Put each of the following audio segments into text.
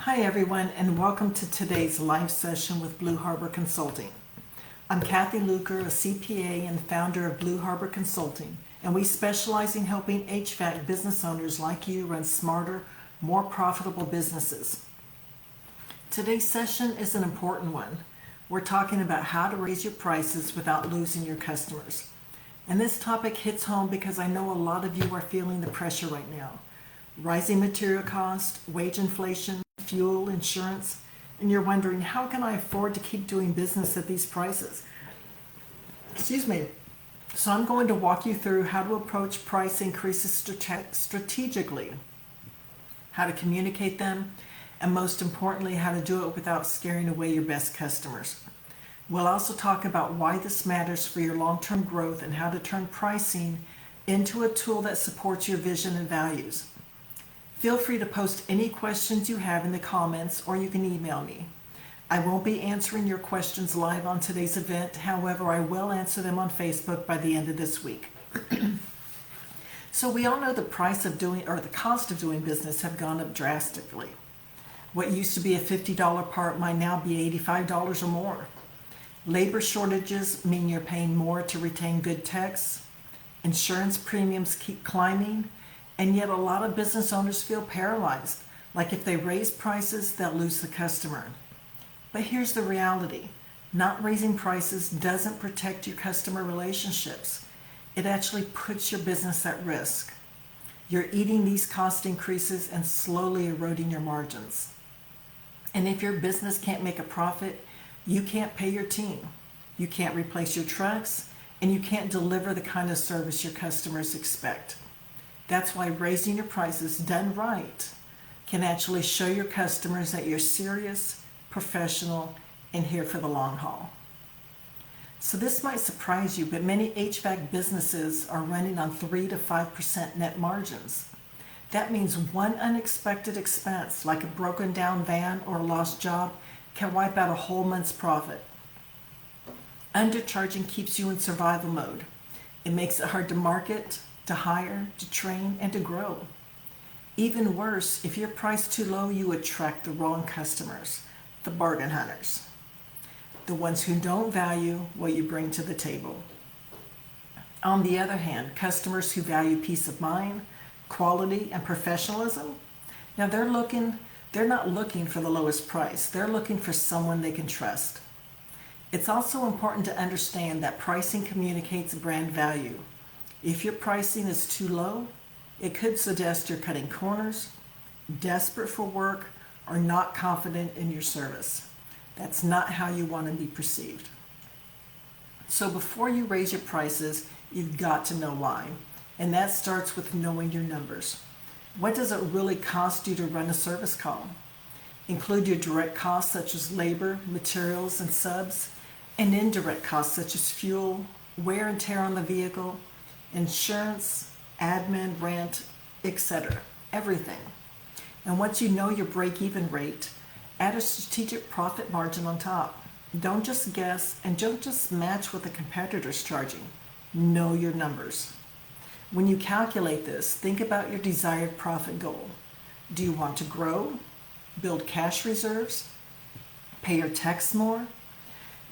Hi everyone, and welcome to today's live session with Blue Harbor Consulting. I'm Kathy Luker, a CPA and founder of Blue Harbor Consulting, and we specialize in helping HVAC business owners like you run smarter, more profitable businesses. Today's session is an important one. We're talking about how to raise your prices without losing your customers. And this topic hits home because I know a lot of you are feeling the pressure right now. Rising material costs, wage inflation, fuel, insurance, and you're wondering, how can I afford to keep doing business at these prices? Excuse me. So I'm going to walk you through how to approach price increases strategically, how to communicate them, and most importantly, how to do it without scaring away your best customers. We'll also talk about why this matters for your long-term growth and how to turn pricing into a tool that supports your vision and values. Feel free to post any questions you have in the comments, or you can email me. I won't be answering your questions live on today's event. However, I will answer them on Facebook by the end of this week. So we all know the cost of doing business have gone up drastically. What used to be a $50 part might now be $85 or more. Labor shortages mean you're paying more to retain good techs. Insurance premiums keep climbing. And yet a lot of business owners feel paralyzed, like if they raise prices, they'll lose the customer. But here's the reality. Not raising prices doesn't protect your customer relationships. It actually puts your business at risk. You're eating these cost increases and slowly eroding your margins. And if your business can't make a profit, you can't pay your team. You can't replace your trucks, and you can't deliver the kind of service your customers expect. That's why raising your prices done right can actually show your customers that you're serious, professional, and here for the long haul. So this might surprise you, but many HVAC businesses are running on 3 to 5% net margins. That means one unexpected expense, like a broken down van or a lost job, can wipe out a whole month's profit. Undercharging keeps you in survival mode. It makes it hard to market, to hire, to train, and to grow. Even worse, if you're priced too low, you attract the wrong customers, the bargain hunters, the ones who don't value what you bring to the table. On the other hand, customers who value peace of mind, quality, and professionalism, now they're not looking for the lowest price. They're looking for someone they can trust. It's also important to understand that pricing communicates brand value. If your pricing is too low, it could suggest you're cutting corners, desperate for work, or not confident in your service. That's not how you want to be perceived. So before you raise your prices, you've got to know why. And that starts with knowing your numbers. What does it really cost you to run a service call? Include your direct costs such as labor, materials, and subs, and indirect costs such as fuel, wear and tear on the vehicle, insurance, admin, rent, etc. Everything. And once you know your break-even rate, add a strategic profit margin on top. Don't just guess, and don't just match what the competitor's charging. Know your numbers. When you calculate this, think about your desired profit goal. Do you want to grow? Build cash reserves? Pay your techs more?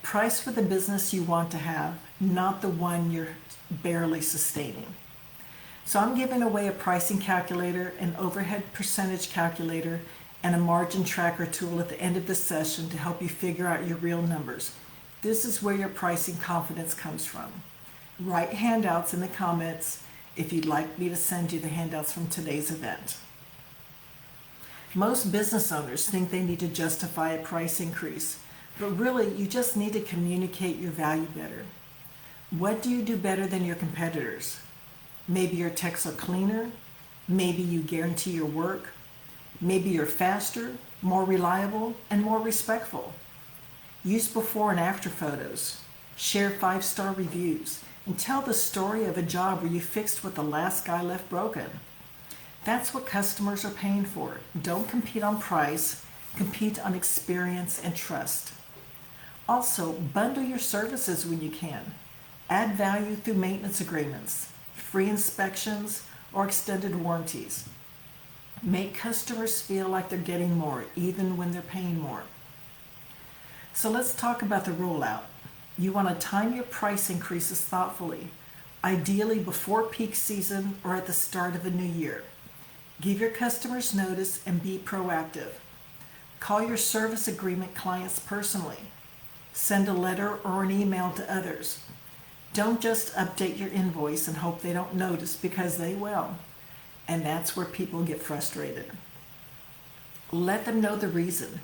Price for the business you want to have, not the one you're barely sustaining. So I'm giving away a pricing calculator, an overhead percentage calculator, and a margin tracker tool at the end of this session to help you figure out your real numbers. This is where your pricing confidence comes from. Write handouts in the comments if you'd like me to send you the handouts from today's event. Most business owners think they need to justify a price increase, but really you just need to communicate your value better. What do you do better than your competitors? Maybe your techs are cleaner. Maybe you guarantee your work. Maybe you're faster, more reliable, and more respectful. Use before and after photos. Share 5-star reviews. And tell the story of a job where you fixed what the last guy left broken. That's what customers are paying for. Don't compete on price. Compete on experience and trust. Also, bundle your services when you can. Add value through maintenance agreements, free inspections, or extended warranties. Make customers feel like they're getting more, even when they're paying more. So let's talk about the rollout. You want to time your price increases thoughtfully, ideally before peak season or at the start of a new year. Give your customers notice and be proactive. Call your service agreement clients personally. Send a letter or an email to others. Don't just update your invoice and hope they don't notice, because they will. And that's where people get frustrated. Let them know the reason.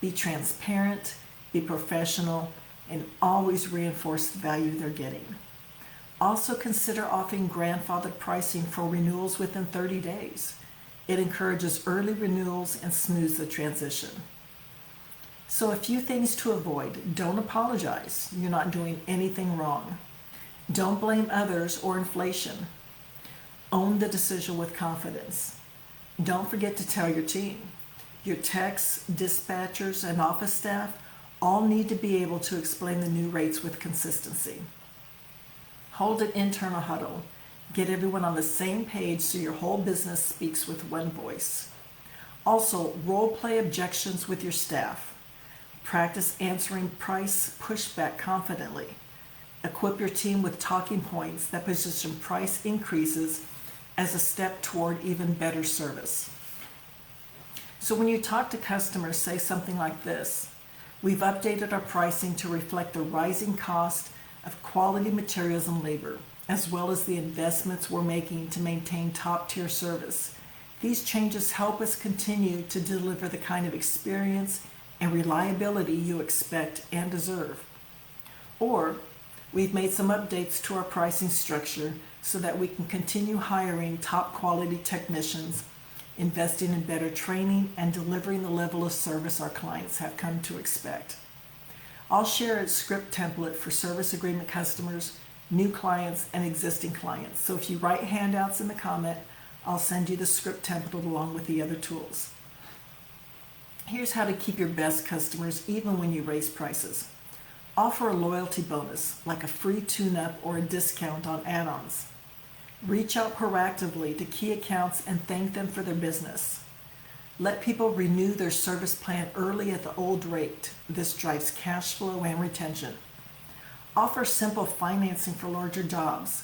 Be transparent, be professional, and always reinforce the value they're getting. Also consider offering grandfathered pricing for renewals within 30 days. It encourages early renewals and smooths the transition. So a few things to avoid. Don't apologize. You're not doing anything wrong. Don't blame others or inflation. Own the decision with confidence. Don't forget to tell your team. Your techs, dispatchers, and office staff all need to be able to explain the new rates with consistency. Hold an internal huddle. Get everyone on the same page so your whole business speaks with one voice. Also, role play objections with your staff. Practice answering price pushback confidently. Equip your team with talking points that position price increases as a step toward even better service. So when you talk to customers, say something like this: we've updated our pricing to reflect the rising cost of quality materials and labor, as well as the investments we're making to maintain top-tier service. These changes help us continue to deliver the kind of experience and reliability you expect and deserve. Or, we've made some updates to our pricing structure so that we can continue hiring top-quality technicians, investing in better training, and delivering the level of service our clients have come to expect. I'll share a script template for service agreement customers, new clients, and existing clients. So if you write handouts in the comment, I'll send you the script template along with the other tools. Here's how to keep your best customers even when you raise prices. Offer a loyalty bonus, like a free tune-up or a discount on add-ons. Reach out proactively to key accounts and thank them for their business. Let people renew their service plan early at the old rate. This drives cash flow and retention. Offer simple financing for larger jobs.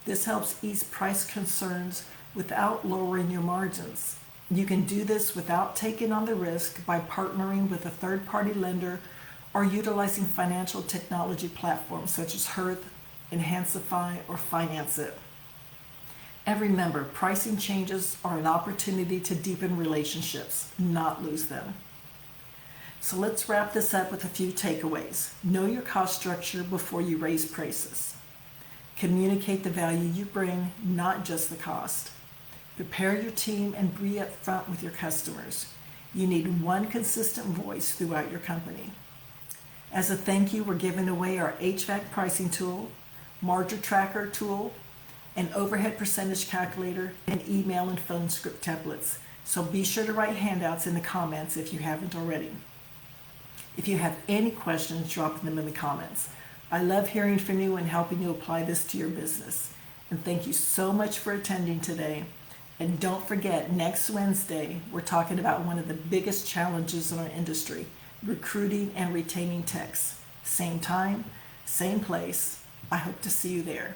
This helps ease price concerns without lowering your margins. You can do this without taking on the risk by partnering with a third-party lender or utilizing financial technology platforms such as Hearth, Enhancify, or Finance It. And remember, pricing changes are an opportunity to deepen relationships, not lose them. So let's wrap this up with a few takeaways. Know your cost structure before you raise prices. Communicate the value you bring, not just the cost. Prepare your team and be upfront with your customers. You need one consistent voice throughout your company. As a thank you, we're giving away our HVAC pricing tool, margin tracker tool, an overhead percentage calculator, and email and phone script templates. So be sure to write handouts in the comments if you haven't already. If you have any questions, drop them in the comments. I love hearing from you and helping you apply this to your business. And thank you so much for attending today. And don't forget, next Wednesday, we're talking about one of the biggest challenges in our industry, recruiting and retaining techs. Same time, same place. I hope to see you there.